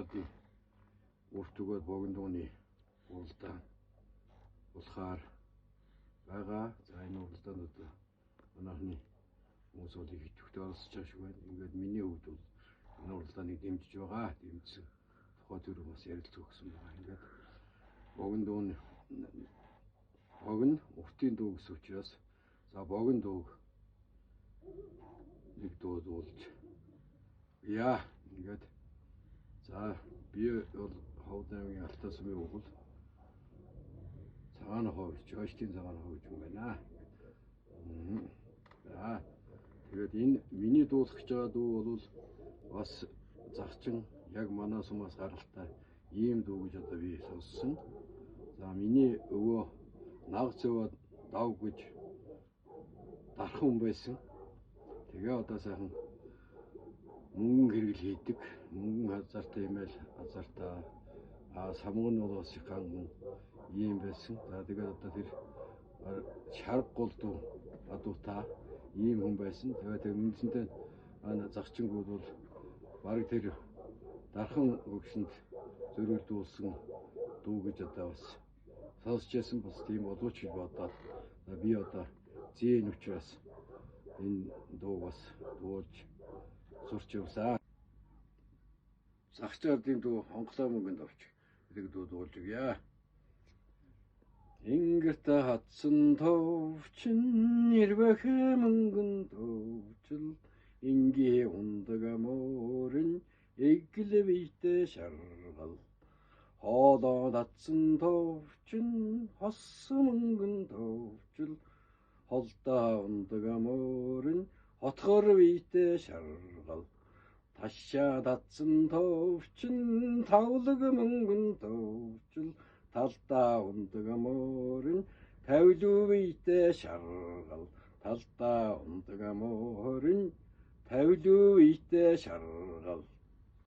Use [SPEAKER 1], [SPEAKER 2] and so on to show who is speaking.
[SPEAKER 1] Цагдаалын урт өгөөд богиндууны уралдаан болохоор байгаа. За энэ уралдаанд манайхны хүмүүс бол их идэвхтэй оролцож байгаа шиг байна. Ингээд миний хувьд бол энэ уралдааныг дэмжиж байгаа. Дэмжсэн тухай төр бас ярилцах гэсэн байгаа. Ингээд богиндууны уртын дуу гэсэн учраас за богино дууг нэг дуу дуулж яа ингээд за би бол Ховд аймгийн Алтай сумын өвгөл цагаан ховж Жойштийн цагаан ховж юм байна. За тэгээд энэ миний дуулах гэж байгаа дуу бол бас загчин яг манай сумаас гаралтай ийм дуу гэж одоо би сонссон. За миний өвөө наг зөвөө дав гэж дархан байсан. Тэгээ одоо сайхан мөнгөн хэрэгэл хийдэг. Мөнгөн хазартаа имэл хазартаа самгын бол бас их ганган ийм байсан. За тэгээд одоо тэр шарг голдуу адуута ийм хүн байсан. Тэгээд үндсэндээ загчингууд бол баг тэр дархан хөгсөнд зөрүүлдүүлсэн дуу гэж одоо бас сонсч байсан. Бас тийм болооч гэж бодоод би одоо зээн учраас энэ дуу бас дуулж сурч явсаа. Загчаардын дуу онглоо мөнгөнд авч гэдэг дуу дуулж өгье. Ингэрт хатсан товчин нэрвэх мөнгөн товчл инги ундаг аморын эглэвийтэй шаргал хоолоо татсан товчин хоссон мөнгөн товчл холдоо ундаг аморын хотгор вийтэй шаргал ташаа татсан товчин тавлаг мөнгөн товчл талдаа ундаг аморын тавлуу вийтэй шаргал талдаа ундаг аморын тавлуу вийтэй шаргал